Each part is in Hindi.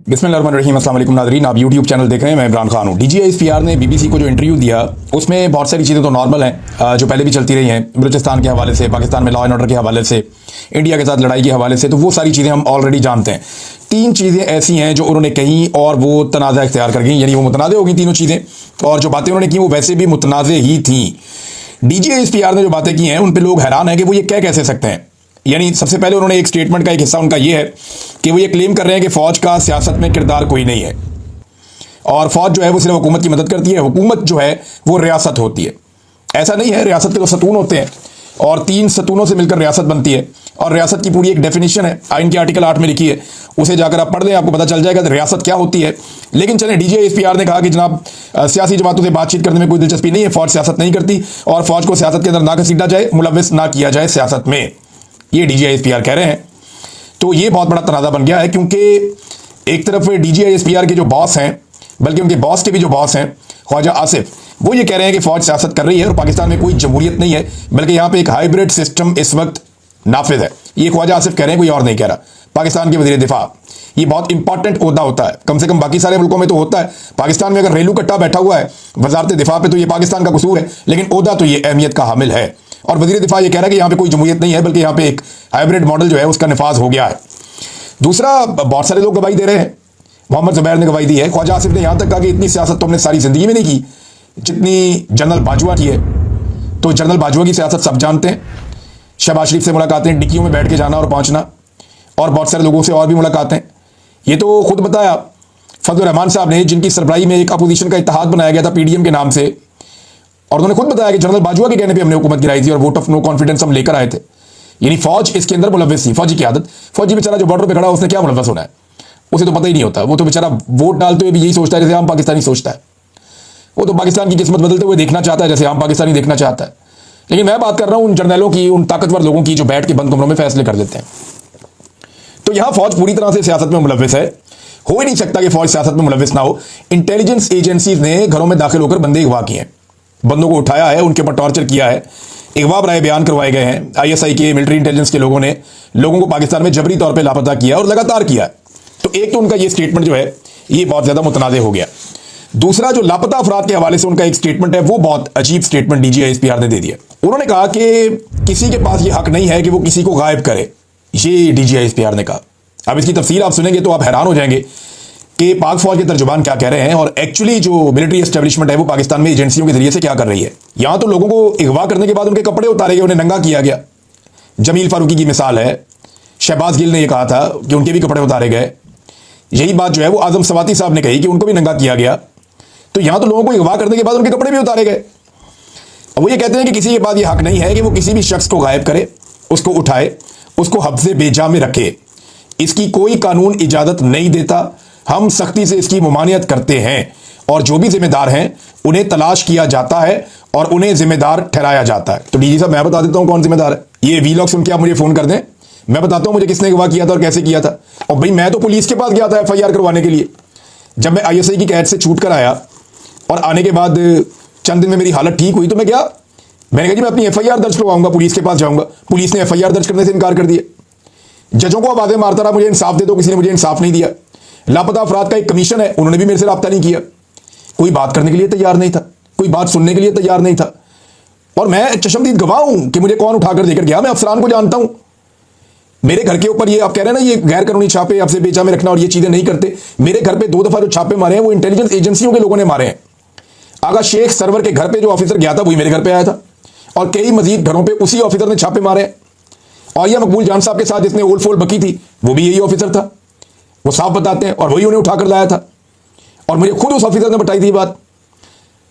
बिस्मिल्लाहिर्रहमानिर्रहीम। अस्सलाम वालेकुम नाज़रीन, आप यूट्यूब चैनल देख रहे हैं। मैं इमरान खान हूँ। DGISPR ने BBC को जो इंटरव्यू दिया उसमें बहुत सारी चीज़ें तो नॉर्मल हैं जो पहले भी चलती रही हैं, बलूचिस्तान के हवाले से, पाकिस्तान में लॉ एंड ऑर्डर के हवाले से, इंडिया के साथ लड़ाई के हवाले से, तो वो सारी चीज़ें हम ऑलरेडी जानते हैं। तीन चीज़ें ऐसी हैं जो उन्होंने कही और वो तनाज़ा इख्तियार कर गई, यानी वो मुतनाज़ हो गई तीनों चीज़ें, और जो बातें उन्होंने की वो वैसे भी मुतनाज़ ही थी। DGISPR ने जो बातें की हैं उन पर लोग हैरान हैं कि वो ये कह कैसे सकते हैं। यानी सबसे पहले उन्होंने एक स्टेटमेंट का एक हिस्सा उनका ये है कि वो ये क्लेम कर रहे हैं कि फ़ौज का सियासत में किरदार कोई नहीं है और फ़ौज जो है वो सिर्फ हुकूमत की मदद करती है, हुकूमत जो है वो रियासत होती है। ऐसा नहीं है, रियासत के तो सतून होते हैं और 3 सतूनों से मिलकर रियासत बनती है और रियासत की पूरी एक डेफिनेशन है, आइन के आर्टिकल 8 में लिखी है, उसे जाकर आप पढ़ लें, आपको पता चल जाएगा रियासत क्या होती है। लेकिन चलें, DGISPR ने कहा कि जनाब सियासी जमातों से बातचीत करने में कोई दिलचस्पी नहीं है, फ़ौज सियासत नहीं करती और फ़ौज को सियासत के अंदर ना घसीटा जाए, मुलव्विस ना किया जाए सियासत में, ये DGISPR कह रहे हैं। तो ये बहुत बड़ा तनाज़ा बन गया है, क्योंकि एक तरफ DGISPR के जो बॉस हैं, बल्कि उनके बॉस के भी जो बॉस हैं ख्वाजा आसिफ, वो ये कह रहे हैं कि फ़ौज सियासत कर रही है और पाकिस्तान में कोई जमहूरियत नहीं है, बल्कि यहाँ पे एक हाइब्रिड सिस्टम इस वक्त नाफिज है। ये ख्वाजा आसिफ कह रहे हैं, कोई और नहीं कह रहा। पाकिस्तान के वज़ीर दिफा, ये बहुत इंपॉर्टेंट ओहदा होता है, कम से कम बाकी सारे मुल्कों में तो होता है, पाकिस्तान में अगर रेलू कट्टा बैठा हुआ है वजारत दिफा पे तो ये पाकिस्तान का कसूर है, लेकिन ओहदा तो ये अहमियत का हामिल है। और वज़ीर दिफा ये कह रहा है कि यहाँ पे कोई जमहूरियत नहीं है, बल्कि यहाँ पे एक हाइब्रिड मॉडल जो है उसका निफाज हो गया है। दूसरा, बहुत सारे लोग गवाही दे रहे हैं, मोहम्मद ज़ुबैर ने गवाही दी है, ख्वाजा आसिफ ने यहाँ तक कहा कि इतनी सियासत तो हमने सारी ज़िंदगी में नहीं की जितनी जनरल बाजवा की है। तो जनरल बाजवा की सियासत सब जानते हैं, शहबाज शरीफ से मुलाकातें, डिक्कियों में बैठ के जाना और पहुँचना, और बहुत सारे लोगों से और भी मुलाकातें। ये तो खुद बताया फजल रहमान साहब ने, जिनकी सरबराही में एक अपोजिशन का इत्तेहाद बनाया गया था PDM के नाम से, और उन्होंने खुद बताया कि जनरल बाजवा के कहने पे हमने हुकूमत गिराई थी और वोट ऑफ नो कॉन्फिडेंस हम लेकर आए थे। यानी फौज इसके अंदर मुलव्विस थी, फौजी की आदत। फौजी बेचारा जो बॉर्डर पे खड़ा है उसने क्या मुलव्वस होना है, उसे तो पता ही नहीं होता। वो तो बेचारा वोट डालते हुए भी यही सोचता है जैसे आम पाकिस्तानी सोचता है। वो तो पाकिस्तान की किस्मत बदलते हुए देखना चाहता है जैसे आम पाकिस्तानी देखना चाहता है। लेकिन मैं बात कर रहा हूं उन जर्नलों की, उन ताकतवर लोगों की जो बैठ के बंद कमरों में फैसले कर देते हैं। तो यहां फौज पूरी तरह से सियासत में मुलव्विस है, हो ही नहीं सकता कि फौज सियासत में मुलव्विस ना हो। इंटेलिजेंस एजेंसीज ने घरों में दाखिल होकर बंदे अगवा किए हैं, बंदों को उठाया है, उनके ऊपर टॉर्चर किया है, अगवा बराए बयान करवाए गए हैं। ISI के, मिलिट्री इंटेलिजेंस के लोगों ने लोगों को पाकिस्तान में जबरी तौर पे लापता किया और लगातार किया है। तो एक तो उनका ये स्टेटमेंट जो है ये बहुत ज़्यादा मुतनाज़ हो गया। दूसरा, जो लापता अफराद के हवाले से उनका एक स्टेटमेंट है वो बहुत अजीब स्टेटमेंट DGISPR ने दे दिया। उन्होंने कहा कि किसी के पास ये हक नहीं है कि वो किसी को गायब करे, ये DGISPR ने कहा। अब इसकी तफसील आप सुनेंगे तो आप हैरान हो जाएंगे कि पाक फौज के तर्जुबान क्या कह रहे हैं और एक्चुअली जो मिलिट्री एस्टेब्लिशमेंट है वो पाकिस्तान में एजेंसियों के जरिए से क्या कर रही है। यहां तो लोगों को अगवा करने के बाद उनके कपड़े उतारे गए, उन्हें नंगा किया गया। जमील फारूकी की मिसाल है, शहबाज गिल ने यह कहा था कि उनके भी कपड़े उतारे गए। यही बात जो है वो आजम सवाती साहब ने कही कि उनको भी नंगा किया गया। तो यहां तो लोगों को अगवा करने के बाद उनके कपड़े भी उतारे गए। वो ये कहते हैं कि किसी के पास ये हक नहीं है कि वो किसी भी शख्स को गायब करे, उसको उठाए, उसको हफ्ज़े बेजा में रखे। इसकी कोई कानून इजाज़त नहीं देता। हम सख्ती से इसकी मुमानियत करते हैं और जो भी जिम्मेदार हैं उन्हें तलाश किया जाता है और उन्हें जिम्मेदार ठहराया जाता है। तो DG साहब, मैं बता देता हूं कौन जिम्मेदार है। ये वीलॉग सुन के आप मुझे फ़ोन कर दें, मैं बताता हूं मुझे किसने अगवा किया था और कैसे किया था। और भाई मैं तो पुलिस के पास गया था FIR करवाने के लिए। जब मैं ISI की कैद से छूट कर आया और आने के बाद चंद दिन में मेरी हालत ठीक हुई तो मैं गया, मैंने कहा जी मैं अपनी FIR दर्ज करवाऊंगा, पुलिस के पास जाऊंगा। पुलिस ने FIR दर्ज करने से इनकार कर दिया। जजों को आवाज़ें मारता रहा, मुझे इंसाफ दे दो, किसी ने मुझे इंसाफ नहीं दिया। लापता अफराद का एक कमीशन है, उन्होंने भी मेरे से रब्ता नहीं किया। कोई बात करने के लिए तैयार नहीं था, कोई बात सुनने के लिए तैयार नहीं था। और मैं चशमदीद गवाह हूं कि मुझे कौन उठाकर लेकर गया, मैं अफसरान को जानता हूं। मेरे घर के ऊपर ये आप कह रहे हैं ना, ये गैर कानूनी छापे, आपसे बेचा में रखना और ये चीजें नहीं करते। मेरे घर पे 2 दफा जो छापे मारे हैं वो इंटेलिजेंस एजेंसियों के लोगों ने मारे हैं। आगा शेख सरवर के घर पे जो ऑफिसर गया था वही मेरे घर पे आया था और कई मजीद घरों पे उसी ऑफिसर ने छापे मारे हैं। और यह मकबूल जान साहब के साथ जिसने ओल फोल बकी थी वो भी यही ऑफिसर था, वो साफ बताते हैं, और वही उन्हें उठाकर लाया था। और मुझे खुद उस ऑफिसर ने बताई थी बात,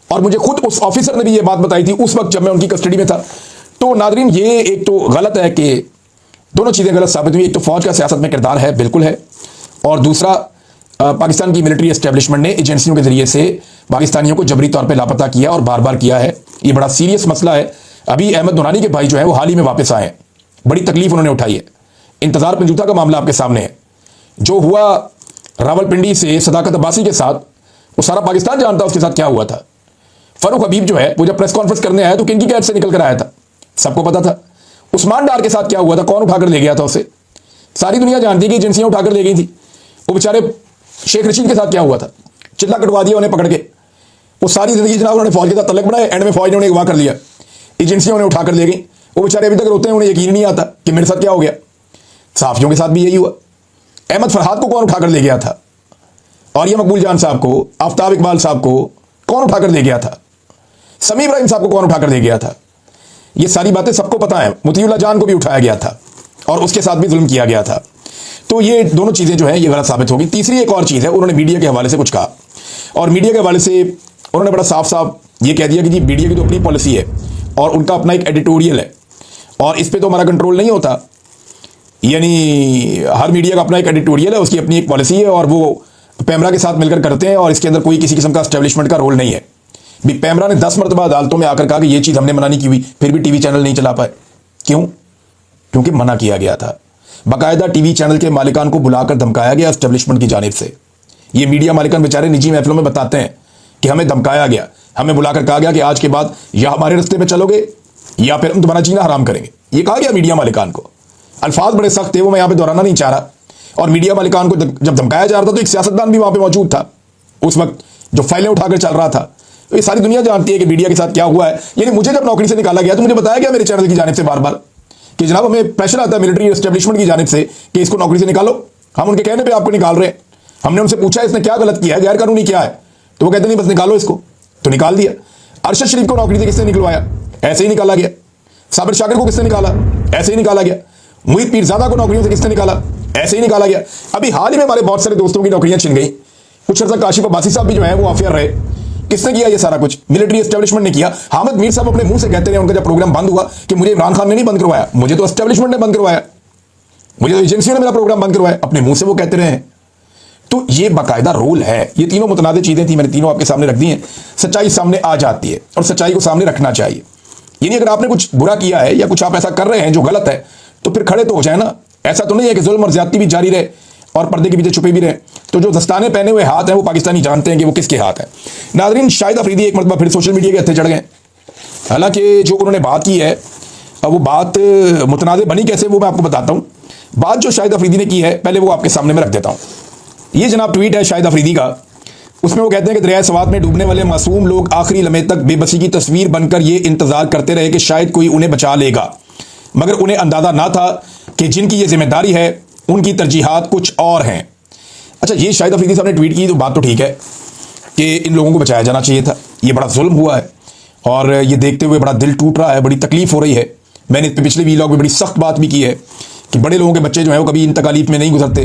और मुझे खुद उस ऑफिसर ने भी ये बात बताई थी उस वक्त जब मैं उनकी कस्टडी में था। तो नादरीन, ये एक तो गलत है कि दोनों चीज़ें गलत साबित हुई। एक तो फौज का सियासत में किरदार है, बिल्कुल है, और दूसरा पाकिस्तान की मिलिट्री एस्टेब्लिशमेंट ने एजेंसियों के जरिए से पाकिस्तानियों को जबरी तौर पर लापता किया और बार बार किया है। ये बड़ा सीरियस मसला है। अभी अहमद नूरानी के भाई जो है वो हाल ही में वापस आए हैं, बड़ी तकलीफ उन्होंने उठाई है। इंतजार पंजूता का मामला आपके सामने है, जो हुआ रावलपिंडी से सदाकत अब्बासी के साथ, वो सारा पाकिस्तान जानता उसके साथ क्या हुआ था। फरूक हबीब जो है वो जब प्रेस कॉन्फ्रेंस करने आया तो किनकी कैद से निकल कर आया था, सबको पता था। उस्मान डार के साथ क्या हुआ था, कौन उठाकर ले गया था उसे, सारी दुनिया जानती है कि एजेंसियां उठाकर ले गई थी। वो बेचारे शेख रशीद के साथ क्या हुआ था, चिल्ला कटवा दिया उन्हें पकड़ के, वो सारी जिंदगी जनाब उन्होंने फौज के साथ तल्लक बनाए, एंड में फौज ने उन्हें अगवा कर लिया, एजेंसियों ने उठाकर ले गई, वो बेचारे अभी तक रोते हैं, उन्हें यकीन नहीं आता कि मेरे साथ क्या हो गया। सहाफियों के साथ भी यही हुआ। अहमद फरहाद को कौन उठाकर ले गया था, और ये मकबूल जान साहब को, आफ्ताब इकबाल साहब को कौन उठाकर ले गया था, समी इब्राहिम साहब को कौन उठाकर ले गया था, ये सारी बातें सबको पता है। मुतीउल्लाह जान को भी उठाया गया था और उसके साथ भी जुल्म किया गया था। तो ये दोनों चीज़ें जो है ये गलत साबित होगी। तीसरी एक और चीज़ है, उन्होंने मीडिया के हवाले से कुछ कहा, और मीडिया के हवाले से उन्होंने बड़ा साफ साफ ये कह दिया कि जी मीडिया की तो अपनी पॉलिसी है और उनका अपना एक एडिटोरियल है, और इस पर तो हमारा कंट्रोल नहीं होता। यानी हर मीडिया का अपना एक एडिटोरियल है, उसकी अपनी एक पॉलिसी है, और वो पैमरा के साथ मिलकर करते हैं, और इसके अंदर कोई किसी किस्म का एस्टेब्लिशमेंट का रोल नहीं है। भी पैमरा ने 10 मरतबा अदालतों में आकर कहा कि ये चीज़ हमने मना नहीं की हुई, फिर भी टीवी चैनल नहीं चला पाए। क्यों? क्योंकि मना किया गया था। बाकायदा टीवी चैनल के मालिकान को बुलाकर धमकाया गया एस्टेब्लिशमेंट की जानिब से। ये मीडिया मालिकान बेचारे निजी महफिलों में बताते हैं कि हमें धमकाया गया, हमें बुलाकर कहा गया कि आज के बाद या हमारे रास्ते पे चलोगे या फिर हम तुम्हारा जीना हराम करेंगे। ये कहा गया मीडिया मालिकान को। अल्फाज बड़े सख्त थे, वो मैं यहाँ पे दोहराना नहीं चाह रहा। और मीडिया मालिकान को जब धमकाया जा रहा था तो एक सियासतदान भी वहां पे मौजूद था उस वक्त, जो फाइलें उठाकर चल रहा था। तो ये सारी दुनिया जानती है कि मीडिया के साथ क्या हुआ है। यानी मुझे जब नौकरी से निकाला गया तो मुझे बताया गया मेरे चैनल की जानिब से बार बार कि जनाब हमें प्रेशर आता है मिलिट्री एस्टेब्लिशमेंट की जानिब से कि इसको नौकरी से निकालो। हम उनके कहने पर आपको निकाल रहे हैं। हमने उनसे पूछा इसने क्या गलत किया है, गैर कानूनी क्या है, तो वो कहते नहीं बस निकालो इसको, तो निकाल दिया। अरशद शरीफ को नौकरी से किसने निकलवाया? ऐसे ही निकाला गया। साबिर शाकिर को किसने निकाला? ऐसे ही निकाला गया। मुईद पीरजादा को नौकरियों से किसने निकाला? ऐसे ही निकाला गया। अभी हाल ही में हमारे बहुत सारे दोस्तों की नौकरियां छिन गई। कुछ अर्सा काशिफ अब्बासी साहब भी जो है वो अफेयर रहे। किसने किया ये सारा कुछ? मिलिट्री एस्टेब्लिशमेंट ने किया। हामिद मीर साहब अपने मुंह से कहते रहे, उनका जब प्रोग्राम बंद हुआ, कि मुझे इमरान खान ने नहीं बंद करवाया, मुझे तो एस्टेब्लिशमेंट ने बंद करवाया, मुझे तो एजेंसियों ने मेरा प्रोग्राम बंद करवाया। अपने मुंह से वो कहते रहे हैं। तो ये बाकायदा रोल है। ये तीनों मुतनाज़ चीज़ें थी, मैंने तीनों आपके सामने रख दी हैं। सच्चाई सामने आ जाती है और सच्चाई को सामने रखना चाहिए। यानी अगर आपने कुछ बुरा किया है या कुछ आप ऐसा कर रहे हैं जो गलत है, तो फिर खड़े तो हो जाए ना। ऐसा तो नहीं है कि जुल्म और ज्यादती भी जारी रहे और पर्दे के पीछे छुपे भी रहे। तो जो दस्ताने पहने हुए हाथ हैं वो पाकिस्तानी जानते हैं कि वो किसके हाथ हैं। नाज़रीन, शाहिद अफरीदी एक मरतबा फिर सोशल मीडिया के हत्थे चढ़ गए। हालांकि जो उन्होंने बात की है वो बात मुतनाज़ बनी कैसे, वो मैं आपको बताता हूँ। बात जो शाहिद अफरीदी ने की है पहले वो आपके सामने में रख देता हूँ। ये जनाब ट्वीट है शाहिद अफरीदी का। उसमें वो कहते हैं कि दरिया सवात में डूबने वाले मासूम लोग आखिरी लम्हे तक बेबसी की तस्वीर बनकर ये इंतजार करते रहे कि शायद कोई उन्हें बचा लेगा, मगर उन्हें अंदाजा ना था कि जिनकी ये जिम्मेदारी है उनकी तरजीहात कुछ और हैं। अच्छा, ये शाहिद अफरीदी साहब ने ट्वीट की तो बात तो ठीक है कि इन लोगों को बचाया जाना चाहिए था। ये बड़ा जुल्म हुआ है और ये देखते हुए बड़ा दिल टूट रहा है, बड़ी तकलीफ हो रही है। मैंने इस पर पिछले वीलॉग में बड़ी सख्त बात भी की है कि बड़े लोगों के बच्चे जो हैं वो कभी इन तकालीफ में नहीं गुजरते।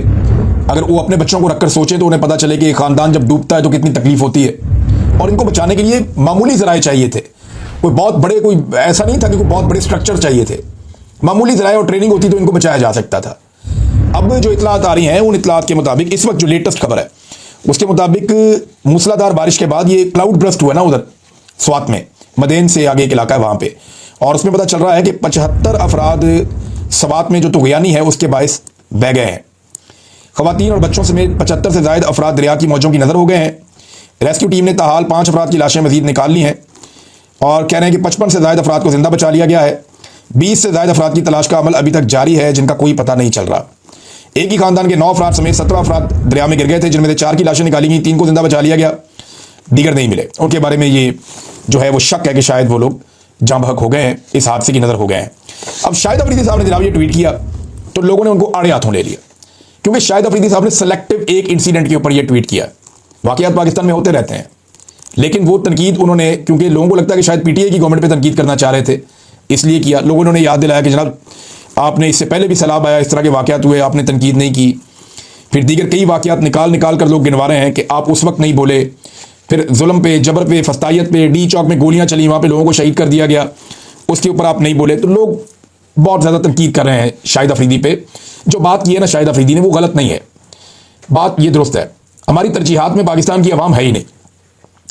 अगर वो अपने बच्चों को रखकर सोचें तो उन्हें पता चले कि ख़ानदान जब डूबता है तो कितनी तकलीफ होती है। और इनको बचाने के लिए मामूली ज़राए चाहिए थे, कोई बहुत बड़े, कोई ऐसा नहीं था कि कोई बहुत बड़े स्ट्रक्चर चाहिए थे। मामूली ज़राए और ट्रेनिंग होती तो इनको बचाया जा सकता था। अब जो इतलात आ रही हैं उन इतलात के मुताबिक, इस वक्त जो लेटेस्ट खबर है उसके मुताबिक मूसलाधार बारिश के बाद ये क्लाउड ब्रस्ट हुआ ना उधर स्वात में, मदेन से आगे एक इलाका है वहाँ पे, और उसमें पता चल रहा है कि 75 अफराद स्वात में जो तुगयानी है उसके बायस बह गए हैं। ख़वातीन और बच्चों समेत 75 से ज़ायद अफराद दरिया की मौजों की नज़र हो गए हैं। रेस्क्यू टीम ने ताहाल 5 अफराद की लाशें मजीद निकाल ली हैं और कह रहे हैं कि 55 से ज़ायद अफराद को जिंदा बचा लिया गया है। 20 से ज़ायद अफराद की तलाश का अमल अभी तक जारी है जिनका कोई पता नहीं चल रहा। एक ही खानदान के 9 अफराद समेत 17 अफराद दरिया में गिर गए थे, जिनमें से 4 की लाशें निकाली गई, 3 को जिंदा बचा लिया गया, दीगर नहीं मिले। उनके बारे में ये जो है वो शक है कि शायद वो लोग जाँ बहक हो गए हैं, इस हादसे की नज़र हो गए हैं। अब शाहिद अफरीदी साहब ने जनाब ये ट्वीट किया तो लोगों ने उनको आड़े हाथों ले लिया, क्योंकि शाहिद अफरीदी साहब ने सेलेक्टिव एक इंसिडेंट के ऊपर ये ट्वीट किया। वाक़यात पाकिस्तान में होते रहते हैं, लेकिन वो तनकीद उन्होंने, क्योंकि लोगों को लगता है कि शायद पीटीआई की गवर्नमेंट पे तनकीद करना चाह रहे थे, इसलिए किया। लोगों ने उन्हें याद दिलाया कि जनाब आपने इससे पहले भी सैलाब आया, इस तरह के वाक़यात हुए, आपने तनकीद नहीं की। फिर दीगर कई वाक़यात निकाल कर लोग गिनवा रहे हैं कि आप उस वक्त नहीं बोले। फिर जुल्म पे, जबर पे, फस्तायत पे, डी चौक में गोलियां चली, वहाँ पे लोगों को शहीद कर दिया गया, उसके ऊपर आप नहीं बोले। तो लोग बहुत ज़्यादा तनकीद कर रहे हैं शाहिद अफरीदी पे। जो बात की है ना शाहिद अफरीदी ने, वो गलत नहीं है, बात ये दुरुस्त है। हमारी तरजीहात में पाकिस्तान की आवाम है ही नहीं,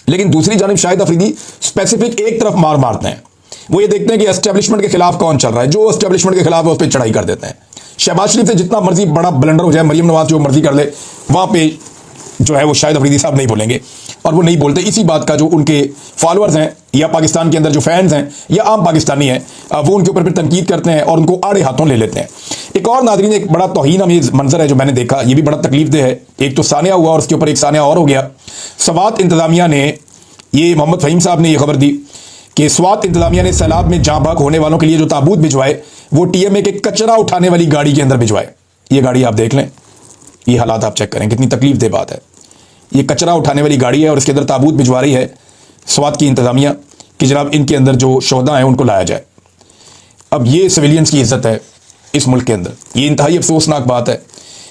लेकिन दूसरी जानिब शाहिद अफरीदी स्पेसिफिक एक तरफ मार मारते हैं। वो ये देखते हैं कि एस्टेब्लिशमेंट के खिलाफ कौन चल रहा है, जो एस्टेब्लिशमेंट के खिलाफ है उस पर चढ़ाई कर देते हैं। शहबाज शरीफ से जितना मर्जी बड़ा ब्लंडर हो जाए, मरियम नवाज जो मर्जी कर ले, वहाँ पे जो है वो शाहिद अफरीदी साहब नहीं बोलेंगे, और वो नहीं बोलते। इसी बात का जो उनके फॉलोअर्स हैं या पाकिस्तान के अंदर जो फैंस हैं या आम पाकिस्तानी हैं, वो उनके ऊपर फिर तनकीद करते हैं और उनको आड़े हाथों ले लेते हैं। एक और नाज़रीन, एक बड़ा तौहीन अमीज़ मंजर है जो मैंने देखा, ये भी बड़ा तकलीफदेह है। एक तो सानिया हुआ और उसके ऊपर एक सानिया और हो गया। स्वात इंतजामिया ने, ये मोहम्मद फ़हीम साहब ने ये खबर दी कि स्वात इंतजामिया ने सैलाब में जाँ बहक होने वालों के लिए जो ताबूत भिजवाए वो TMA के कचरा उठाने वाली गाड़ी के अंदर भिजवाए। ये गाड़ी आप देख लें, ये हालात आप चेक करें, कितनी तकलीफदेह बात है। ये कचरा उठाने वाली गाड़ी है और इसके अंदर ताबूत भिजवा रही है स्वात की इंतजामिया कि जनाब इनके अंदर जो शोहदा हैं उनको लाया जाए। अब ये सिविलियंस की इज्जत है इस मुल्क के अंदर, ये इंतहाई अफसोसनाक बात है।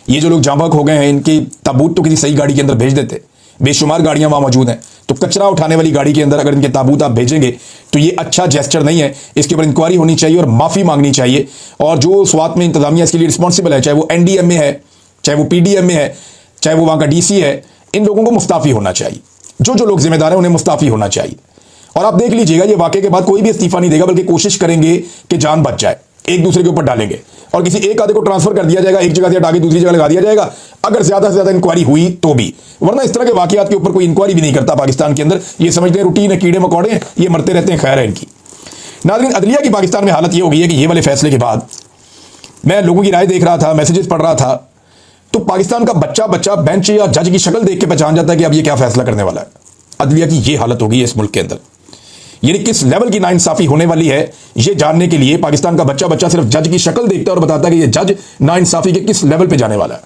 ये जो लोग जाँ बहक हो गए हैं, इनके ताबूत तो किसी सही गाड़ी के अंदर भेज देते, बेशुमार गाड़ियां वहां मौजूद हैं, तो कचरा उठाने वाली गाड़ी के अंदर अगर इनके ताबूत आप भेजेंगे तो ये अच्छा जेस्चर नहीं है। इसके ऊपर इंक्वायरी होनी चाहिए और माफ़ी मांगनी चाहिए। और जो स्वात में इंतजामिया इसके लिए रिस्पॉन्सिबल है, चाहे वो NDMA है, चाहे वो PDMA है, चाहे वो वहाँ का DC है, इन लोगों को मुस्ताफ़ी होना चाहिए। जो लोग जिम्मेदार हैं उन्हें मुस्ताफ़ी होना चाहिए। और आप देख लीजिएगा, ये वाक़े के बाद कोई भी इस्तीफा नहीं देगा, बल्कि कोशिश करेंगे कि जान बच जाए, एक दूसरे के ऊपर डालेंगे और किसी एक आधे को ट्रांसफर कर दिया जाएगा, एक जगह से हटा के दूसरी जगह लगा दिया जाएगा, अगर ज्यादा से ज्यादा इंक्वायरी हुई तो भी। वरना इस तरह के वाकयात के ऊपर कोई इंक्वायरी भी नहीं करता पाकिस्तान के अंदर। ये समझते हैं रूटीन है, कीड़े मकोड़े हैं, ये मरते रहते हैं, खैर है इनकी। नाज़रीन, अदलिया की पाकिस्तान में हालत ये हो गई है कि ये वाले फैसले के बाद मैं लोगों की राय देख रहा था, मैसेजेस पढ़ रहा था, तो पाकिस्तान का बच्चा बच्चा बेंच या जज की शक्ल देख के पहचान जाता है कि अब ये क्या फैसला करने वाला है। अदलिया की ये हालत हो गई है इस मुल्क के अंदर। यानी किस लेवल की नाइंसाफी होने वाली है, ये जानने के लिए पाकिस्तान का बच्चा बच्चा सिर्फ जज की शक्ल देखता है और बताता है कि ये जज नाइंसाफी के किस लेवल पे जाने वाला है।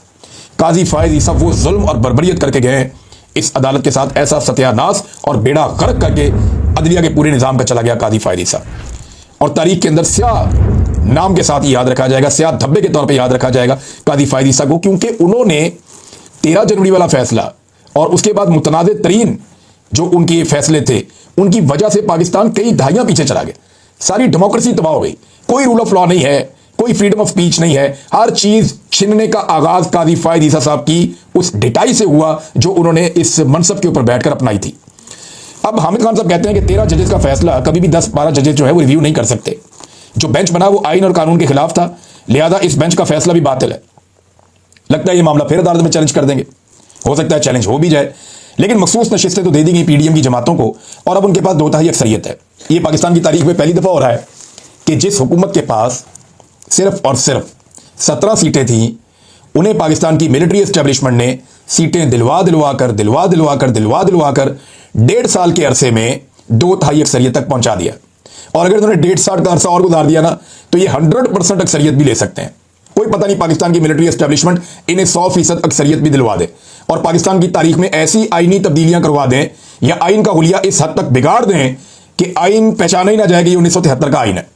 काजी फायद ये सब वो जुल्म और बर्बरियत करके गए हैं इस अदालत के साथ, ऐसा सत्यानाश और बेड़ा गर्क करके अदलिया के पूरे निज़ाम का चला गया काजी फायद साहब। और तारीख के अंदर स्याह नाम के साथ याद रखा जाएगा, स्याह धब्बे के तौर पर याद रखा जाएगा काजी फायद साहब को, क्योंकि उन्होंने 13 जनवरी वाला फैसला और उसके बाद मुतनाज़ तरीन जो उनके फैसले थे, उनकी वजह से पाकिस्तान कई दहाइयां पीछे चला गया। सारी डेमोक्रेसी तबाह हो गई, कोई रूल ऑफ लॉ नहीं है, कोई फ्रीडम ऑफ स्पीच नहीं है। हर चीज छीनने का आगाज काजी फायद ईसा साहब की उस डिटाई से हुआ जो उन्होंने इस मनसब के ऊपर बैठकर अपनाई थी। अब हामिद खान साहब कहते हैं कि 13 जजेस का फैसला कभी भी 10-12 जजेस जो है वो रिव्यू नहीं कर सकते। जो बेंच बना वो आइन और कानून के खिलाफ था, लिहाजा इस बेंच का फैसला भी बातिल है। लगता है ये मामला फिर अदालत में चैलेंज कर देंगे, हो सकता है चैलेंज हो भी जाए, लेकिन मखसूस नशिस्तें तो दे दी गई PDM की जमातों को और अब उनके पास 2/3 अक्सरियत है। ये पाकिस्तान की तारीख में पहली दफ़ा हो रहा है कि जिस हुकूमत के पास सिर्फ और सिर्फ 17 सीटें थीं, उन्हें पाकिस्तान की मिलिट्री एस्टेब्लिशमेंट ने सीटें दिलवा दिलवा कर 1.5 साल के अरसे में 2/3 अक्सरियत तक पहुंचा दिया। और अगर उन्होंने 1.5 साल का अरसा और गुजार दिया ना, तो ये 100% अक्सरियत भी ले सकते हैं। कोई पता नहीं, पाकिस्तान की मिलिट्री एस्टेब्लिशमेंट इन्हें 100% अक्सरियत भी दिलवा दे और पाकिस्तान की तारीख में ऐसी आईनी तब्दीलियां करवा दें या आइन का हुलिया इस हद तक बिगाड़ दें कि आइन पहचाना ही ना जाए कि ये 1973 का आइन है।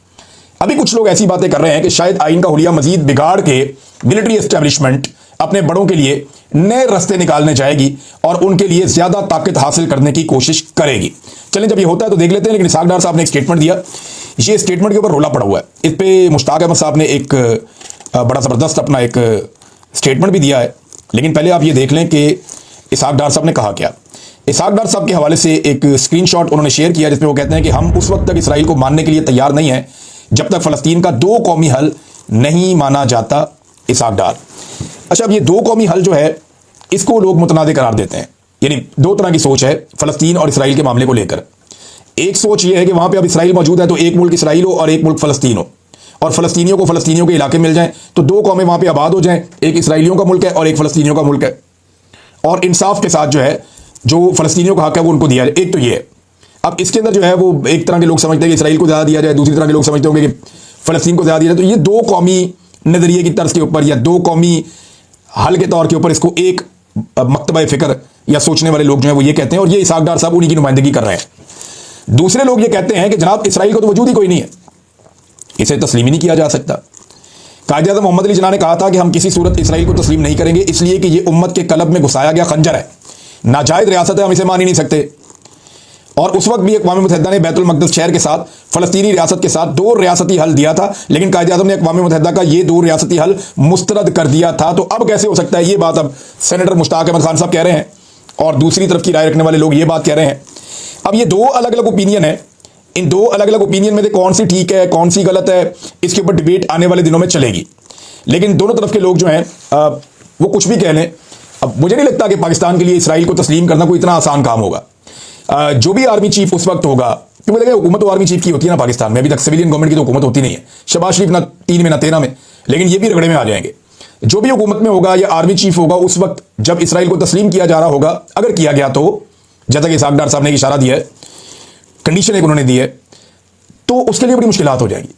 अभी कुछ लोग ऐसी बातें कर रहे हैं कि शायद आइन का हुलिया मजीद बिगाड़ के मिलिट्री एस्टेब्लिशमेंट अपने बड़ों के लिए नए रास्ते निकालने जाएगी और उनके लिए ज्यादा ताकत हासिल करने की कोशिश करेगी। चलें, जब ये होता है तो देख लेते हैं। लेकिन इसहाक डार साहब ने एक स्टेटमेंट दिया, ये स्टेटमेंट के ऊपर रोला पड़ा हुआ है। इस पर मुश्ताक अहमद साहब ने एक बड़ा ज़बरदस्त अपना एक स्टेटमेंट भी दिया है। लेकिन पहले आप ये देख लें कि इसहाक डार साहब ने कहा क्या। इसहाक डार साहब के हवाले से एक स्क्रीनशॉट उन्होंने शेयर किया जिसमें वो कहते हैं कि हम उस वक्त तक इसराइल को मानने के लिए तैयार नहीं हैं जब तक फ़लस्तीन का 2 कौमी हल नहीं माना जाता। इसहाक डार, अच्छा, अब ये 2 कौमी हल जो है इसको लोग मुतनाज़ करार देते हैं। यानी 2 तरह की सोच है फ़लस्तीन और इसराइल के मामले को लेकर। एक सोच ये है कि वहाँ पर अब इसराइल मौजूद है तो एक मुल्क इसराइल हो और एक मुल्क फ़लस्तीन हो, और फ़लस्तीनियों को फ़लस्तीनियों के इलाके मिल जाएं तो 2 कौमें वहाँ पे आबाद हो जाएं, एक इसराइलियों का मुल्क है और एक फ़लस्तीनियों का मुल्क है, और इंसाफ के साथ जो है जो फ़लस्तीनियों का हक है वो उनको दिया जाए। एक तो ये है। अब इसके अंदर जो है वो एक तरह के लोग समझते हैं कि इसराइल को ज़्यादा दिया जाए, दूसरी तरह के लोग समझते होंगे कि फ़लस्तीन को ज़्यादा दिया जाए। तो ये 2 कौमी नज़रिए की तर्ज के ऊपर या 2 कौमी हल के तौर के ऊपर इसको एक मकतबा फ़िक्र या सोचने वाले लोग जो हैं वो ये कहते हैं, और ये इसहाक डार साहब उन्हीं की नुमाइंदगी कर रहे हैं। दूसरे लोग ये कहते हैं कि जनाब इसराइल को तो वजूद ही कोई नहीं है, इसे तस्लीम ही नहीं किया जा सकता। कायद-ए-आज़म मोहम्मद अली जिन्ना ने कहा था कि हम किसी सूरत इसराइल को तस्लीम नहीं करेंगे, इसलिए कि ये उम्मत के कलब में घुसाया गया खंजर है, नाजायज़ रियासत है, हम इसे मान ही नहीं सकते। और उस वक्त भी अक़वाम मुत्तहिदा ने बैतुल मक़दस शहर के साथ फ़लस्तीनी रियासत के साथ 2 रियासती हल दिया था, लेकिन कायद-ए-आज़म ने अक़वाम मुत्तहिदा का ये 2 रियासती हल मुस्तरद कर दिया था। तो अब कैसे हो सकता है, ये बात अब सेनेटर मुश्ताक अहमद खान साहब कह रहे हैं और दूसरी तरफ की राय रखने वाले लोग ये बात कह रहे हैं। अब ये 2 अलग अलग ओपिनियन है, इन 2 अलग अलग ओपिनियन में से कौन सी ठीक है कौन सी गलत है, इसके ऊपर डिबेट आने वाले दिनों में चलेगी। लेकिन दोनों तरफ के लोग जो हैं वो कुछ भी कह लें, अब मुझे नहीं लगता कि पाकिस्तान के लिए इसराइल को तस्लीम करना कोई इतना आसान काम होगा। जो भी आर्मी चीफ उस वक्त होगा क्योंकि देखिए हुकूमत तो आर्मी चीफ की होती है ना पाकिस्तान में, अभी तक सिविलियन गवर्नमेंट की तो हुकूमत होती नहीं है। शहबाज शरीफ ना 3 में ना 13 में, लेकिन ये भी रगड़े में आ जाएंगे। जो भी हुकूमत में होगा या आर्मी चीफ होगा उस वक्त जब इसराइल को तस्लीम किया जा रहा होगा, अगर किया गया तो, जैसा कि इसहाक डार साहब ने इशारा दिया है, कंडीशन एक उन्होंने दी है, तो उसके लिए बड़ी मुश्किलात हो जाएगी।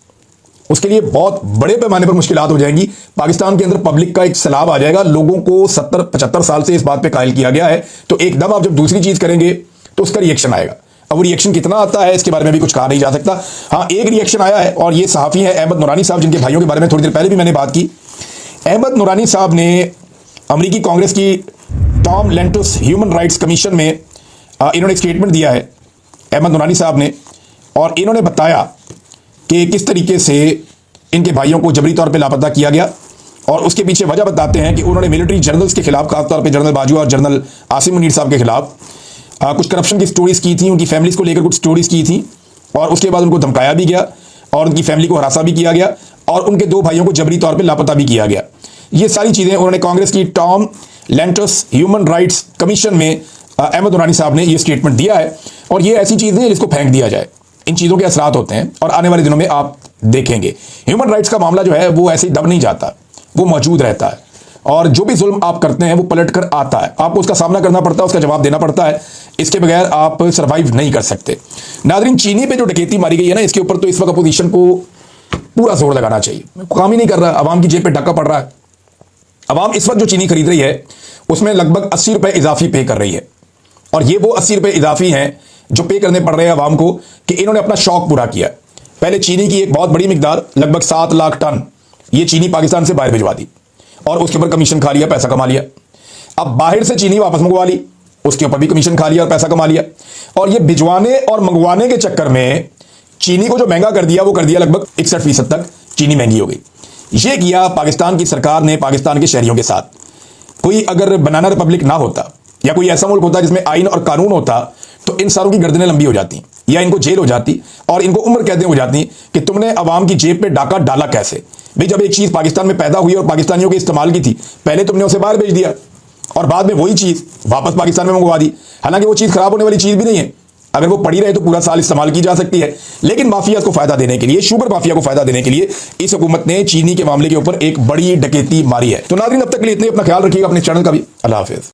उसके लिए बहुत बड़े पैमाने पर मुश्किलात हो जाएंगी। पाकिस्तान के अंदर पब्लिक का एक सैलाब आ जाएगा। लोगों को 70-75 साल से इस बात पे कायल किया गया है, तो एकदम आप जब दूसरी चीज करेंगे तो उसका रिएक्शन आएगा। अब वो रिएक्शन कितना आता है इसके बारे में भी कुछ कहा नहीं जा सकता। हाँ, एक रिएक्शन आया है और ये सहाफी है अहमद नूरानी साहब, जिनके भाइयों के बारे में थोड़ी देर पहले भी मैंने बात की। अहमद नूरानी साहब ने अमेरिकी कांग्रेस की Tom Lantus human rights commission में इन्होंने एक स्टेटमेंट दिया है अहमद नूरानी साहब ने, और इन्होंने बताया कि किस तरीके से इनके भाइयों को जबरी तौर पे लापता किया गया, और उसके पीछे वजह बताते हैं कि उन्होंने मिलिट्री जनरल्स के खिलाफ, खासतौर पे जनरल बाजवा और जनरल आसिम मुनीर साहब के खिलाफ कुछ करप्शन की स्टोरीज की थी, उनकी फैमिलीज को लेकर कुछ स्टोरीज की थी, और उसके बाद उनको धमकाया भी गया और उनकी फैमिली को हरासा भी किया गया और उनके 2 भाइयों को जबरी तौर पर लापता भी किया गया। ये सारी चीज़ें उन्होंने कांग्रेस की Tom Lantus human rights commission में अहमद नूरानी साहब ने ये स्टेटमेंट दिया है, और ये ऐसी चीज़ नहीं है जिसको फेंक दिया जाए। इन चीज़ों के असरात होते हैं और आने वाले दिनों में आप देखेंगे ह्यूमन राइट्स का मामला जो है वो ऐसे ही दब नहीं जाता, वो मौजूद रहता है, और जो भी जुल्म आप करते हैं वो पलट कर आता है, आपको उसका सामना करना पड़ता है, उसका जवाब देना पड़ता है। इसके बगैर आप सर्वाइव नहीं कर सकते। नाज़रीन, चीनी पे जो डकैती मारी गई है ना, इसके ऊपर तो इस वक्त अपोजिशन को पूरा जोर लगाना चाहिए। काम ही नहीं कर रहा, अवाम की जेब पे डाका पड़ रहा है। अवाम इस वक्त जो चीनी खरीद रही है उसमें लगभग 80 रुपए इजाफी पे कर रही है, और ये वो 80 रुपए इजाफी हैं जो पे करने पड़ रहे हैं अवाम को कि इन्होंने अपना शौक पूरा किया। पहले चीनी की एक बहुत बड़ी मिकदार, लगभग 7 लाख टन, ये चीनी पाकिस्तान से बाहर भिजवा दी और उसके ऊपर कमीशन खा लिया, पैसा कमा लिया। अब बाहर से चीनी वापस मंगवा ली, उसके ऊपर भी कमीशन खा लिया और पैसा कमा लिया। और ये भिजवाने और मंगवाने के चक्कर में चीनी को जो महंगा कर दिया वो कर दिया लगभग 61% तक चीनी महंगी हो गई। ये किया पाकिस्तान की सरकार ने पाकिस्तान के शहरियों के साथ। कोई अगर बनाना रिपब्लिक ना होता या कोई ऐसा मुल्क होता जिसमें आइन और कानून होता तो इन सारों की गर्दनें लंबी हो जाती या इनको जेल हो जाती और इनको उम्र कैदें हो जाती कि तुमने अवाम की जेब पे डाका डाला कैसे। भाई, जब एक चीज पाकिस्तान में पैदा हुई और पाकिस्तानियों के इस्तेमाल की थी, पहले तुमने उसे बाहर भेज दिया और बाद में वही चीज वापस पाकिस्तान में मंगवा दी। हालांकि वो चीज खराब होने वाली चीज भी नहीं है, अगर वो पड़ी रहे तो पूरा साल इस्तेमाल की जा सकती है। लेकिन माफिया को फायदा देने के लिए, शुगर माफिया को फायदा देने के लिए इस हुकूमत ने चीनी के मामले के ऊपर एक बड़ी डकैती मारी है। तो नाज़रीन, अब तक के लिए इतने, अपना ख्याल रखिएगा, अपने चैनल का भी। अल्लाह हाफिज।